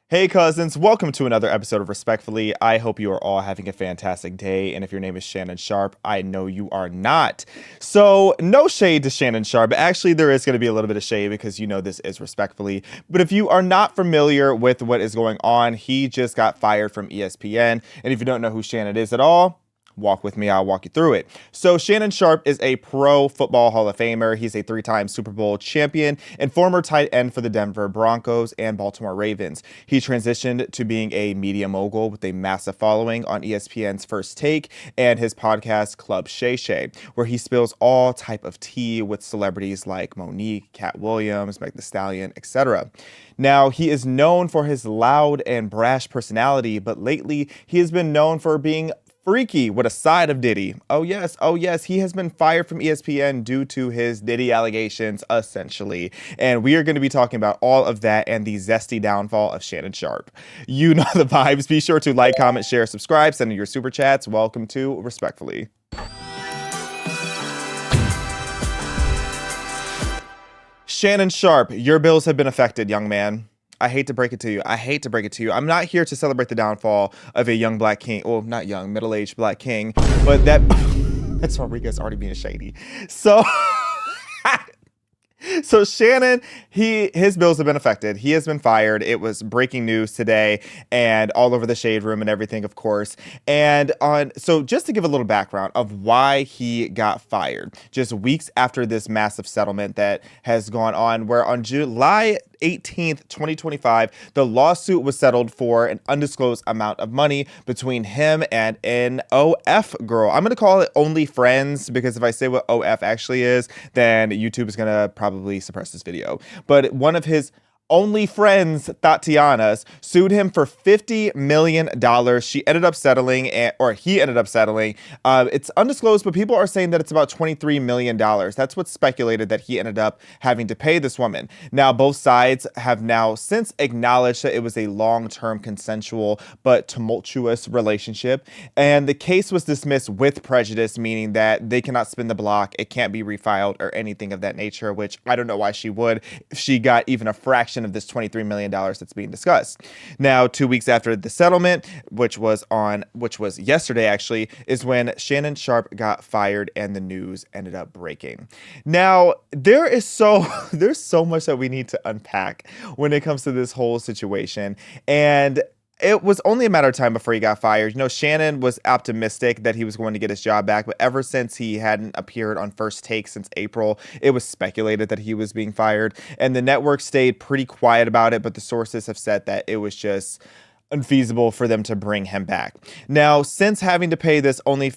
Hey cousins, welcome to another episode of Respectfully. I hope you are all having a fantastic day, and if your name is Shannon Sharpe, I know you are not. So, no shade to Shannon Sharpe. Actually, there is going to be a little bit of shade because you know this is Respectfully. But if you are not familiar with what is going on, he just got fired from ESPN. And if you don't know who Shannon is at all, walk with me, I'll walk you through it. So Shannon Sharpe is a pro football Hall of Famer. He's a three-time Super Bowl champion and former tight end for the Denver Broncos and Baltimore Ravens. He transitioned to being a media mogul with a massive following on ESPN's First Take and his podcast Club Shay Shay, where he spills all type of tea with celebrities like Monique, Cat Williams, Meg Thee Stallion, etc. Now, he is known for his loud and brash personality, but lately he has been known for being freaky with a side of Diddy. Oh yes, he has been fired from ESPN due to his Diddy allegations, essentially. And we are going to be talking about all of that and the zesty downfall of Shannon Sharpe. You know the vibes. Be sure to like, comment, share, subscribe, send in your super chats. Welcome to Respectfully. Shannon Sharpe, your bills have been affected, young man. I hate to break it to you. I'm not here to celebrate the downfall of a young black king. Well, not young, middle-aged black king, but that's Rodriguez already being shady. So So Shannon, his bills have been affected. He has been fired. It was breaking news today and all over the shade room and everything, of course. So just to give a little background of why he got fired, just weeks after this massive settlement that has gone on, where on July 18th, 2025, the lawsuit was settled for an undisclosed amount of money between him and an OF girl. I'm going to call it Only Friends because if I say what OF actually is, then YouTube is going to probably suppress this video. But one of his only friends, Tatiana's, sued him for $50 million. She ended up settling, or he ended up settling. It's undisclosed, but people are saying that it's about $23 million. That's what's speculated that he ended up having to pay this woman. Now, both sides have now since acknowledged that it was a long-term consensual but tumultuous relationship. And the case was dismissed with prejudice, meaning that they cannot spin the block. It can't be refiled or anything of that nature, which I don't know why she would if she got even a fraction of this $23 million that's being discussed. Now, 2 weeks after the settlement, which was yesterday actually, is when Shannon Sharpe got fired and the news ended up breaking. Now, there's so much that we need to unpack when it comes to this whole situation. And it was only a matter of time before he got fired. You know, Shannon was optimistic that he was going to get his job back, but ever since he hadn't appeared on First Take since April, it was speculated that he was being fired. And the network stayed pretty quiet about it, but the sources have said that it was just unfeasible for them to bring him back. Now, since having to pay this only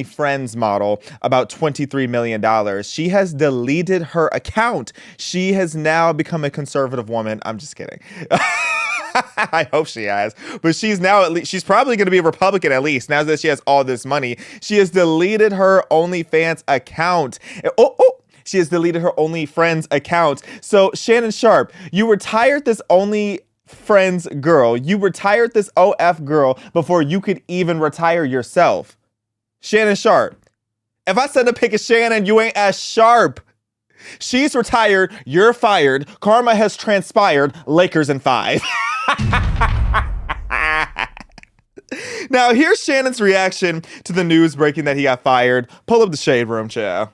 friends model about $23 million, she has deleted her account. She has now become a conservative woman. I'm just kidding. I hope she has, but she's probably going to be a Republican at least now that she has all this money. She has deleted her OnlyFans account. She has deleted her OnlyFriends account. So Shannon Sharpe, you retired this OnlyFriends girl. You retired this OF girl before you could even retire yourself. Shannon Sharpe, if I send a pic of Shannon, you ain't as sharp. She's retired. You're fired. Karma has transpired. Lakers in 5. Now, here's Shannon's reaction to the news breaking that he got fired. Pull up the shade room, chair.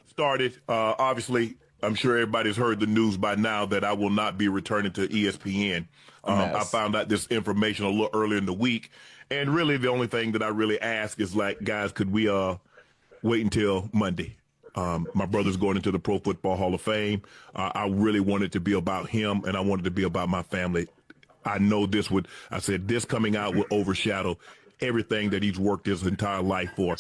Obviously, I'm sure everybody's heard the news by now that I will not be returning to ESPN. I found out this information a little earlier in the week. And really, the only thing that I really ask is, like, guys, could we wait until Monday? My brother's going into the Pro Football Hall of Fame. I really wanted to be about him, and I wanted to be about my family. I know this coming out would overshadow everything that he's worked his entire life for.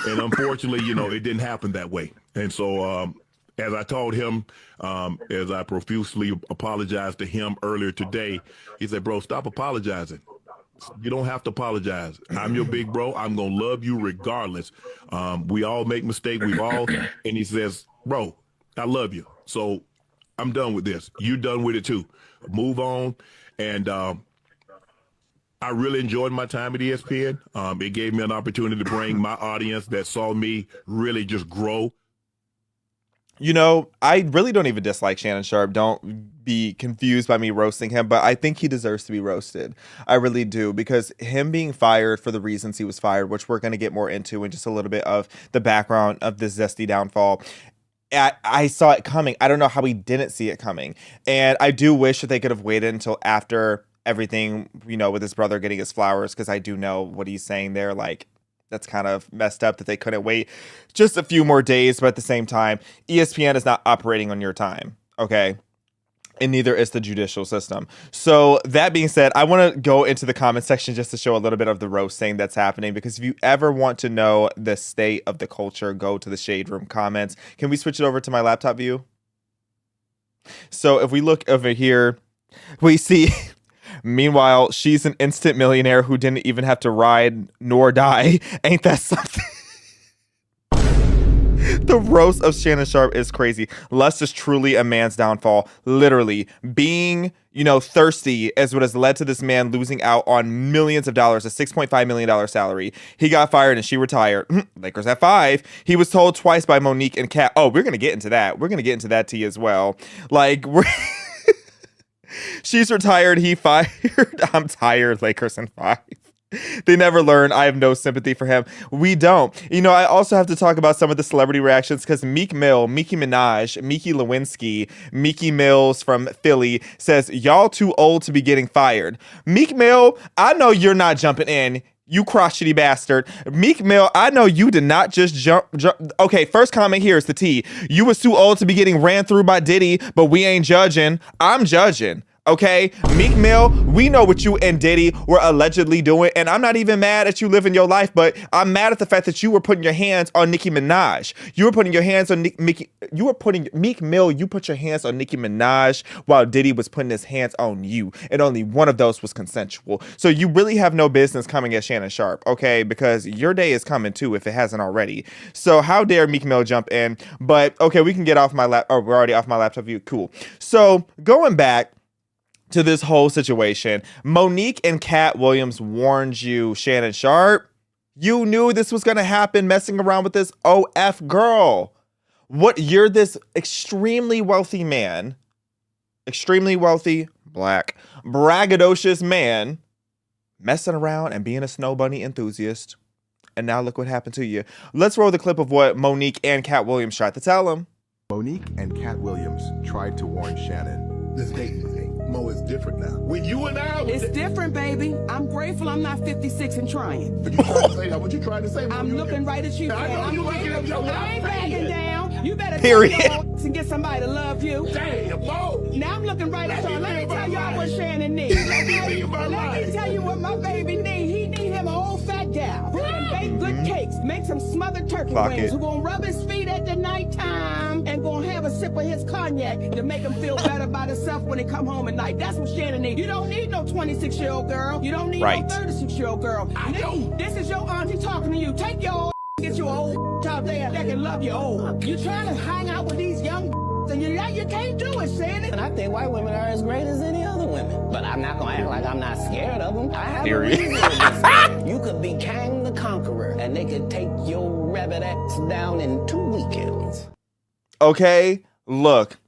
And unfortunately, it didn't happen that way. And so as I told him, as I profusely apologized to him earlier today, he said, bro, stop apologizing. You don't have to apologize. I'm your big bro. I'm going to love you regardless. We all make mistakes. And he says, bro, I love you. So I'm done with this. You're done with it too. Move on. And I really enjoyed my time at ESPN. It gave me an opportunity to bring my audience that saw me really just grow. I really don't even dislike Shannon Sharpe. Don't be confused by me roasting him, but I think he deserves to be roasted. I really do, because him being fired for the reasons he was fired, which we're going to get more into in just a little bit of the background of this zesty downfall. I saw it coming. I don't know how he didn't see it coming. And I do wish that they could have waited until after everything, with his brother getting his flowers, because I do know what he's saying there. Like, that's kind of messed up that they couldn't wait just a few more days. But at the same time, ESPN is not operating on your time, okay? And neither is the judicial system. So that being said, I want to go into the comment section just to show a little bit of the roasting that's happening, because if you ever want to know the state of the culture, go to the Shade Room comments. Can we switch it over to my laptop view? So if we look over here, we see... Meanwhile, she's an instant millionaire who didn't even have to ride nor die. Ain't that something? The roast of Shannon Sharpe is crazy. Lust is truly a man's downfall. Literally, being, thirsty is what has led to this man losing out on millions of dollars, a $6.5 million salary. He got fired and she retired. Lakers at 5. He was told twice by Monique and Kat. Oh, we're going to get into that. We're going to get into that tea as well. Like, she's retired. He fired. I'm tired. Lakers in 5. They never learn. I have no sympathy for him. We don't. I also have to talk about some of the celebrity reactions, because Meek Mill, Nicki Minaj, Miki Lewinsky, Meeky Mills from Philly says, y'all too old to be getting fired. Meek Mill, I know you're not jumping in. You crotchety bastard. Meek Mill, I know you did not just jump. Okay, first comment here is the T. You was too old to be getting ran through by Diddy, but we ain't judging. I'm judging. Okay, Meek Mill, we know what you and Diddy were allegedly doing, and I'm not even mad at you living your life, but I'm mad at the fact that you were putting your hands on Nicki Minaj. You were putting your hands on Meek Mill, you put your hands on Nicki Minaj while Diddy was putting his hands on you, and only one of those was consensual. So you really have no business coming at Shannon Sharpe, okay, because your day is coming too if it hasn't already. So how dare Meek Mill jump in? But okay, we can get off my we're already off my laptop view. Cool. So going back to this whole situation, Monique and Cat Williams warned you, Shannon Sharpe. You knew this was going to happen, messing around with this OF girl. You're this extremely wealthy man, extremely wealthy, black, braggadocious man, messing around and being a snow bunny enthusiast. And now look what happened to you. Let's roll the clip of what Monique and Cat Williams tried to tell him. Monique and Cat Williams tried to warn Shannon. This dating thing, Mo, is different now. When you and I... It's different, baby. I'm grateful I'm not 56 and trying. But you trying to say that? What you trying to say? I'm looking right at you. I know you looking at your I ain't backing down. You better Period. and get somebody to love you. Damn, Mo. Now I'm looking right at y'all. Let me tell y'all what Shannon needs. Let me tell you what my baby needs. He need him an old fat gal who can bake good cakes, make some smothered turkey wings, who gonna rub his feet at the nighttime and gonna have a sip of his cognac to make him feel better about himself when he come home at night. That's what Shannon needs. You don't need no 26-year-old girl. You don't need no 36-year-old girl. I don't. This is your auntie talking to you. Take your old get you old out there that can love you old. You trying to hang out with these young and you can't do it, Shannon. And I think white women are as great as any other women. But I'm not gonna act like I'm not scared of them. I have a reason to be scared. You could be Kang the Conqueror, and they could take your rabbit ass down in 2 weekends. Okay, look.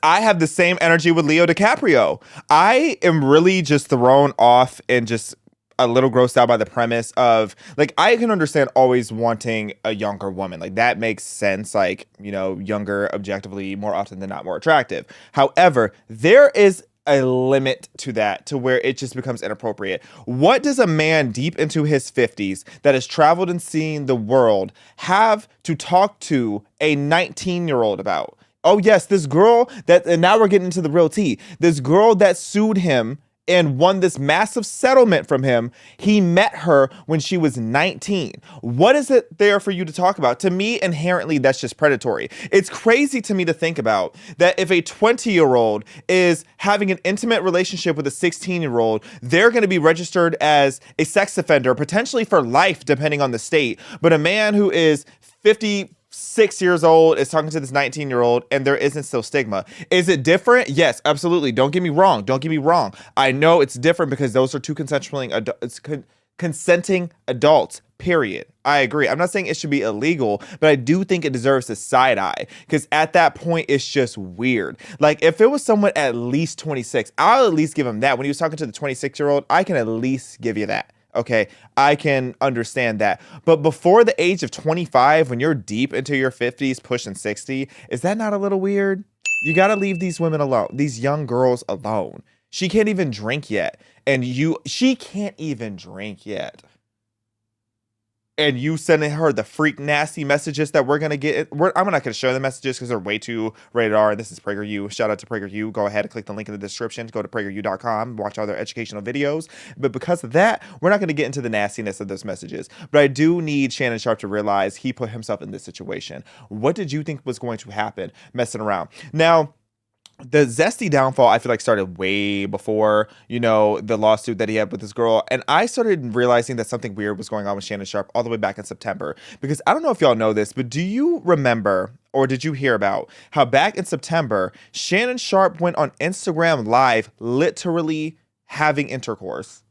I have the same energy with Leo DiCaprio. I am really just thrown off and just a little grossed out by the premise of, like, I can understand always wanting a younger woman. Like, that makes sense. Like, younger, objectively, more often than not, more attractive. However, there is a limit to that, to where it just becomes inappropriate. What does a man deep into his 50s that has traveled and seen the world have to talk to a 19-year-old about? Oh, yes, this girl and now we're getting into the real tea. This girl that sued him and won this massive settlement from him, he met her when she was 19. What is it there for you to talk about? To me, inherently, that's just predatory. It's crazy to me to think about that if a 20-year-old is having an intimate relationship with a 16-year-old, they're going to be registered as a sex offender, potentially for life, depending on the state. But a man who is 56 years old is talking to this 19-year-old, and there isn't still stigma. Is it different? Yes, absolutely. Don't get me wrong. I know it's different because those are two consenting adults. Period. I agree. I'm not saying it should be illegal, but I do think it deserves a side eye because at that point, it's just weird. Like if it was someone at least 26, I'll at least give him that. When he was talking to the 26-year-old, I can at least give you that. Okay, I can understand that. But before the age of 25, when you're deep into your 50s, pushing 60, is that not a little weird? You got to leave these women alone, these young girls alone. She can't even drink yet. She can't even drink yet. And you sending her the freak nasty messages that we're going to get. I'm not going to show the messages because they're way too rated R. This is PragerU. Shout out to PragerU. Go ahead and click the link in the description. Go to PragerU.com. Watch all their educational videos. But because of that, we're not going to get into the nastiness of those messages. But I do need Shannon Sharpe to realize he put himself in this situation. What did you think was going to happen messing around? Now, the zesty downfall, I feel like, started way before, the lawsuit that he had with this girl. And I started realizing that something weird was going on with Shannon Sharpe all the way back in September. Because I don't know if y'all know this, but do you remember or did you hear about how back in September, Shannon Sharpe went on Instagram Live literally having intercourse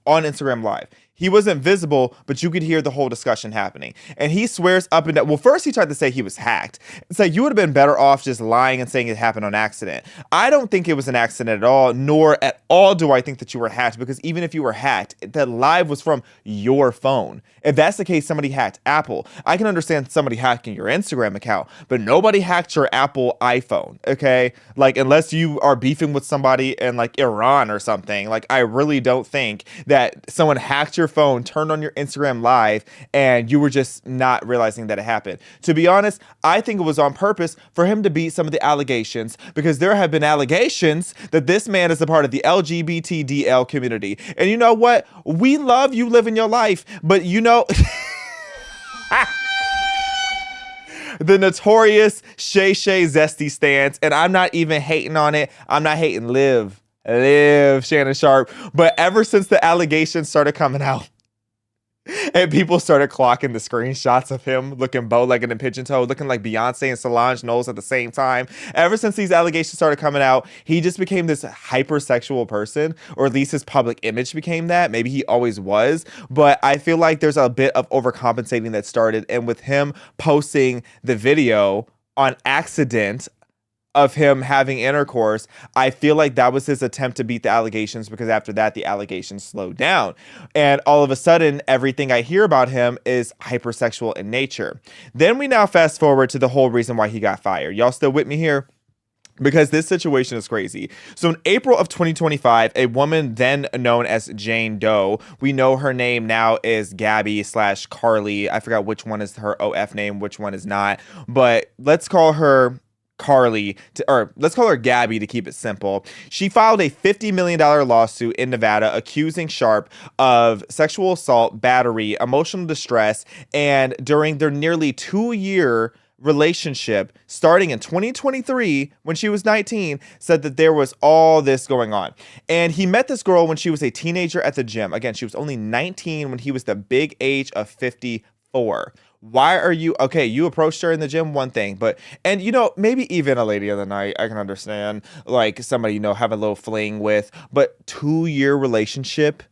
on Instagram Live? He wasn't visible, but you could hear the whole discussion happening. And he swears up and down. Well, first he tried to say he was hacked. It's like you would have been better off just lying and saying it happened on accident. I don't think it was an accident at all, nor at all do I think that you were hacked, because even if you were hacked, that live was from your phone. If that's the case, somebody hacked Apple. I can understand somebody hacking your Instagram account, but nobody hacked your Apple iPhone, okay? Like, unless you are beefing with somebody in like Iran or something, like I really don't think that someone hacked your phone, turned on your Instagram Live, and you were just not realizing that it happened. To be honest, I think it was on purpose for him to beat some of the allegations, because there have been allegations that this man is a part of the LGBTDL community. And you know what? We love you living your life, but the notorious Shay Zesty stance, and I'm not even hating on it. I'm not hating. Live Shannon Sharpe. But ever since the allegations started coming out, and people started clocking the screenshots of him looking bow-legged and pigeon-toed, looking like Beyonce and Solange Knowles at the same time. Ever since these allegations started coming out, he just became this hypersexual person, or at least his public image became that. Maybe he always was, but I feel like there's a bit of overcompensating that started. And with him posting the video on accident of him having intercourse, I feel like that was his attempt to beat the allegations, because after that, the allegations slowed down. And all of a sudden, everything I hear about him is hypersexual in nature. Then we now fast forward to the whole reason why he got fired. Y'all still with me here? Because this situation is crazy. So in April of 2025, a woman then known as Jane Doe, we know her name now is Gabby/Carly. I forgot which one is her OF name, which one is not. But let's call her Carly, or let's call her Gabby to keep it simple. She filed a $50 million lawsuit in Nevada accusing Sharpe of sexual assault, battery, emotional distress, and during their nearly 2-year relationship starting in 2023, when she was 19, said that there was all this going on. And he met this girl when she was a teenager at the gym. Again, she was only 19 when he was the big age of 54. Why are you okay? You approached her in the gym, one thing, but maybe even a lady of the night, I can understand, like somebody have a little fling with, but 2-year relationship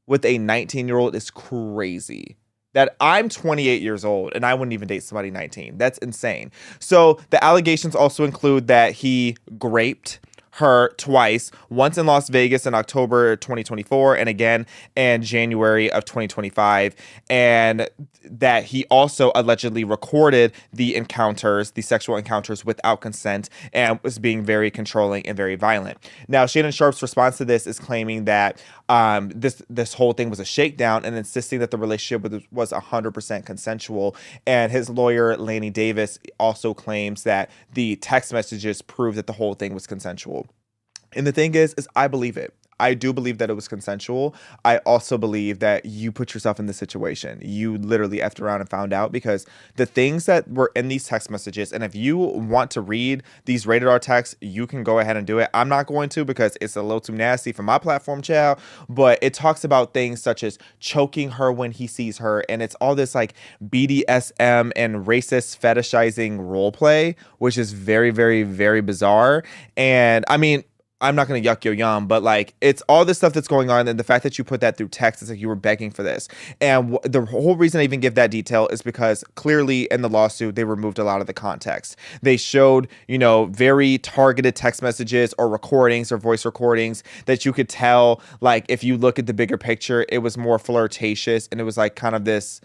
with a 19-year-old is crazy. That I'm 28 years old and I wouldn't even date somebody 19. That's insane. So the allegations also include that he raped her twice, once in Las Vegas in October 2024 and again in January of 2025, and that he also allegedly recorded the sexual encounters without consent, and was being very controlling and very violent. Now, Shannon Sharpe's response to this is claiming that this whole thing was a shakedown, and insisting that the relationship was 100% consensual. And his lawyer, Laney Davis, also claims that the text messages prove that the whole thing was consensual. And the thing is I believe it. I do believe that it was consensual. I also believe that you put yourself in this situation. You literally effed around and found out, because the things that were in these text messages, and if you want to read these rated R texts, you can go ahead and do it. I'm not going to, because it's a little too nasty for my platform, child. But it talks about things such as choking her when he sees her. And it's all this like BDSM and racist fetishizing role play, which is very, very, very bizarre. And I mean, I'm not going to yuck your yum, but like it's all this stuff that's going on. And the fact that you put that through text is like you were begging for this. And the whole reason I even give that detail is because clearly in the lawsuit, they removed a lot of the context. They showed, very targeted text messages or recordings or voice recordings that you could tell, like if you look at the bigger picture, it was more flirtatious and it was like kind of this,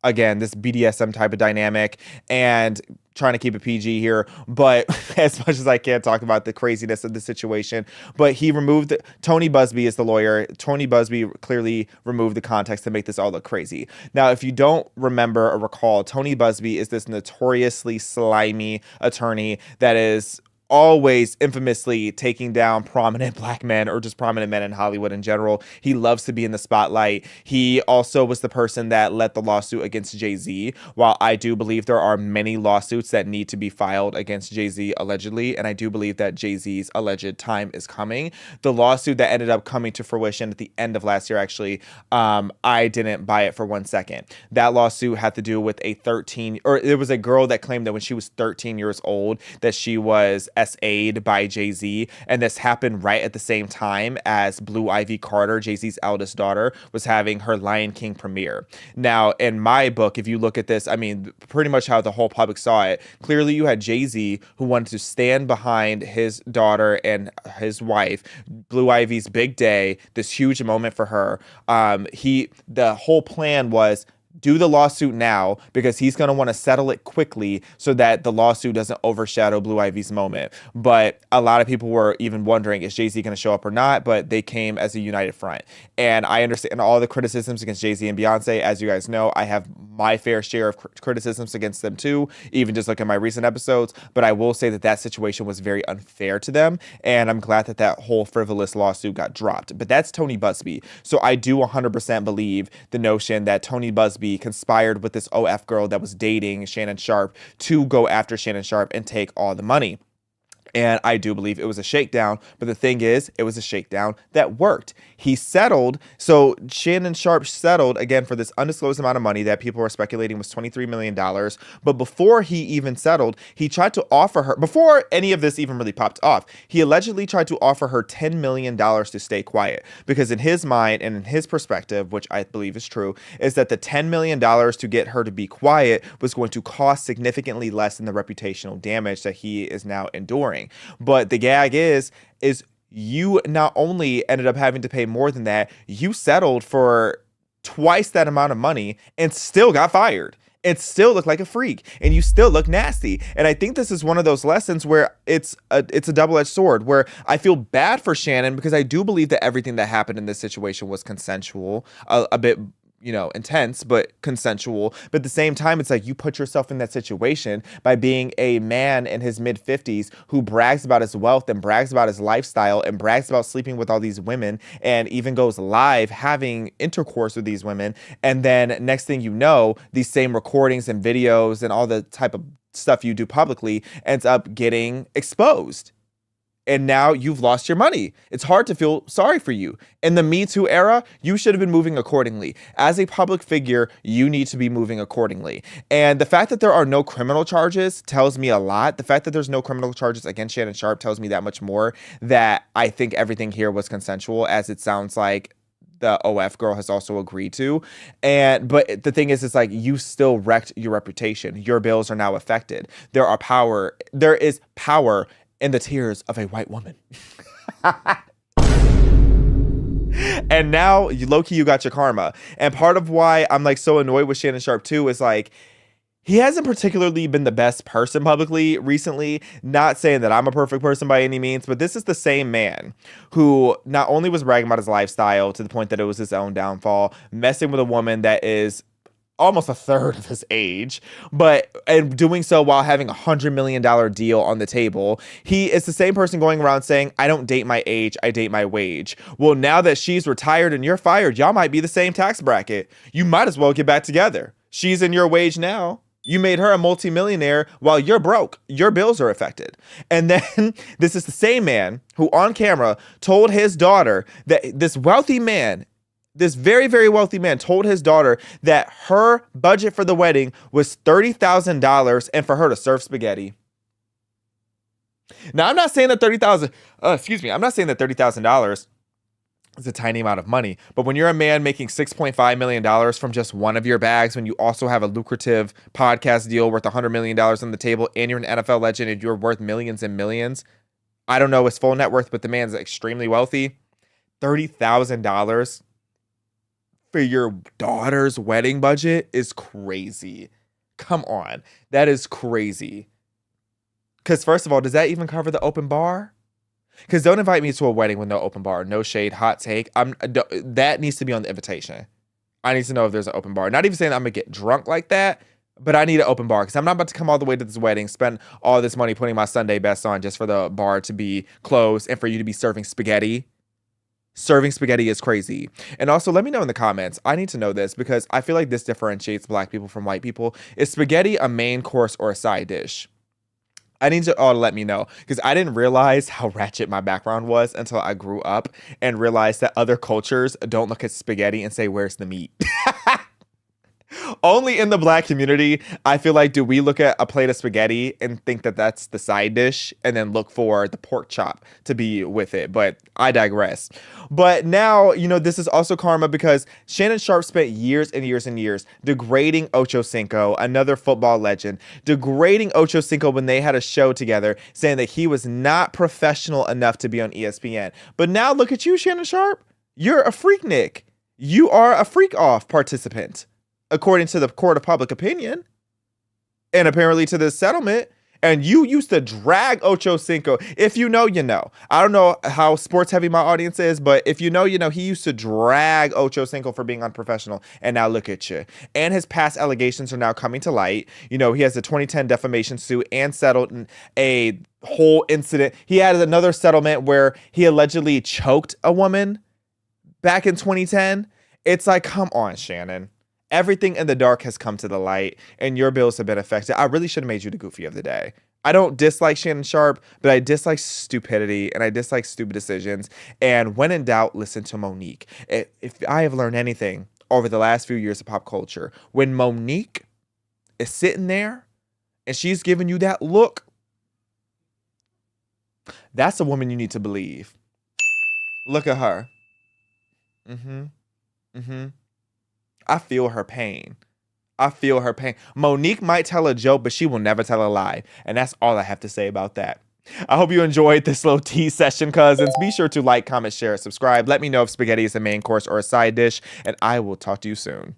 again, this BDSM type of dynamic, and trying to keep it PG here, but as much as I can talk about the craziness of the situation, but he removed Tony Busby is the lawyer. Tony Busby clearly removed the context to make this all look crazy. Now, if you don't remember or recall, Tony Busby is this notoriously slimy attorney that is always infamously taking down prominent black men or just prominent men in Hollywood in general. He loves to be in the spotlight. He also was the person that led the lawsuit against Jay-Z. While I do believe there are many lawsuits that need to be filed against Jay-Z allegedly, and I do believe that Jay-Z's alleged time is coming, the lawsuit that ended up coming to fruition at the end of last year, actually, I didn't buy it for 1 second. That lawsuit had to do with there was a girl that claimed that when she was 13 years old that she was SA'd by Jay-Z, and this happened right at the same time as Blue Ivy Carter, Jay-Z's eldest daughter, was having her Lion King premiere. Now, in my book, if you look at this, I mean, pretty much how the whole public saw it, clearly you had Jay-Z who wanted to stand behind his daughter and his wife, Blue Ivy's big day, this huge moment for her. The whole plan was do the lawsuit now because he's going to want to settle it quickly so that the lawsuit doesn't overshadow Blue Ivy's moment. But a lot of people were even wondering, is Jay-Z going to show up or not? But they came as a united front. And I understand all the criticisms against Jay-Z and Beyonce. As you guys know, I have my fair share of criticisms against them too, even just look at my recent episodes. But I will say that situation was very unfair to them. And I'm glad that whole frivolous lawsuit got dropped. But that's Tony Busby. So I do 100% believe the notion that Tony Busby conspired with this OF girl that was dating Shannon Sharpe to go after Shannon Sharpe and take all the money. And I do believe it was a shakedown. But the thing is, it was a shakedown that worked. He settled. So Shannon Sharpe settled, again, for this undisclosed amount of money that people were speculating was $23 million. But before he even settled, he tried to offer her, before any of this even really popped off, he allegedly tried to offer her $10 million to stay quiet. Because in his mind and in his perspective, which I believe is true, is that the $10 million to get her to be quiet was going to cost significantly less than the reputational damage that he is now enduring. But the gag is you not only ended up having to pay more than that, you settled for twice that amount of money and still got fired. It still looked like a freak and you still look nasty. And I think this is one of those lessons where it's a double-edged sword, where I feel bad for Shannon because I do believe that everything that happened in this situation was consensual, a bit intense, but consensual. But at the same time, it's like you put yourself in that situation by being a man in his mid-50s who brags about his wealth and brags about his lifestyle and brags about sleeping with all these women and even goes live having intercourse with these women. And then next thing you know, these same recordings and videos and all the type of stuff you do publicly ends up getting exposed. And now you've lost your money. It's hard to feel sorry for you. In the Me Too era, you should have been moving accordingly. As a public figure, you need to be moving accordingly. And the fact that there are no criminal charges tells me a lot. The fact that there's no criminal charges against Shannon Sharpe tells me that much more, that I think everything here was consensual, as it sounds like the OF girl has also agreed to. But the thing is, it's like you still wrecked your reputation. Your bills are now affected. There is power in the tears of a white woman. And now, low-key, you got your karma. And part of why I'm like so annoyed with Shannon Sharpe too is like, he hasn't particularly been the best person publicly recently. Not saying that I'm a perfect person by any means, but this is the same man who not only was bragging about his lifestyle to the point that it was his own downfall, messing with a woman that is almost a third of his age, and doing so while having $100 million deal on the table. He is the same person going around saying, I don't date my age, I date my wage. Well, now that she's retired and you're fired, y'all might be the same tax bracket. You might as well get back together. She's in your wage now. You made her a multimillionaire while you're broke. Your bills are affected. And then this is the same man who on camera told his daughter that this very, very wealthy man told his daughter that her budget for the wedding was $30,000 and for her to serve spaghetti. Now, I'm not saying that I'm not saying that $30,000 is a tiny amount of money, but when you're a man making $6.5 million from just one of your bags, when you also have a lucrative podcast deal worth $100 million on the table, and you're an NFL legend and you're worth millions and millions, I don't know his full net worth, but the man's extremely wealthy. $30,000 for your daughter's wedding budget is crazy. Come on. That is crazy. Because first of all, does that even cover the open bar? Because don't invite me to a wedding with no open bar. No shade, hot take. That needs to be on the invitation. I need to know if there's an open bar. Not even saying I'm going to get drunk like that, but I need an open bar because I'm not about to come all the way to this wedding, spend all this money putting my Sunday best on just for the bar to be closed and for you to be serving spaghetti. Serving spaghetti is crazy. And also, let me know in the comments. I need to know this because I feel like this differentiates black people from white people. Is spaghetti a main course or a side dish? I need you all to let me know because I didn't realize how ratchet my background was until I grew up and realized that other cultures don't look at spaghetti and say, where's the meat? Only in the black community, I feel like, do we look at a plate of spaghetti and think that that's the side dish and then look for the pork chop to be with it. But I digress. But now, this is also karma because Shannon Sharpe spent years and years and years degrading Ocho Cinco, another football legend, degrading Ocho Cinco when they had a show together, saying that he was not professional enough to be on ESPN. But now look at you, Shannon Sharpe. You're a freaknik. You are a freak-off participant, according to the court of public opinion, and apparently to this settlement. And you used to drag Ocho Cinco. If you know, you know. I don't know how sports heavy my audience is, but if you know, you know. He used to drag Ocho Cinco for being unprofessional. And now look at you. And his past allegations are now coming to light. He has a 2010 defamation suit and settled in a whole incident. He had another settlement where he allegedly choked a woman back in 2010. It's like, come on, Shannon. Everything in the dark has come to the light, and your bills have been affected. I really should have made you the goofy of the day. I don't dislike Shannon Sharpe, but I dislike stupidity, and I dislike stupid decisions. And when in doubt, listen to Monique. If I have learned anything over the last few years of pop culture, when Monique is sitting there and she's giving you that look, that's a woman you need to believe. Look at her. I feel her pain. Monique might tell a joke, but she will never tell a lie. And that's all I have to say about that. I hope you enjoyed this little tea session, cousins. Be sure to like, comment, share, subscribe. Let me know if spaghetti is a main course or a side dish, and I will talk to you soon.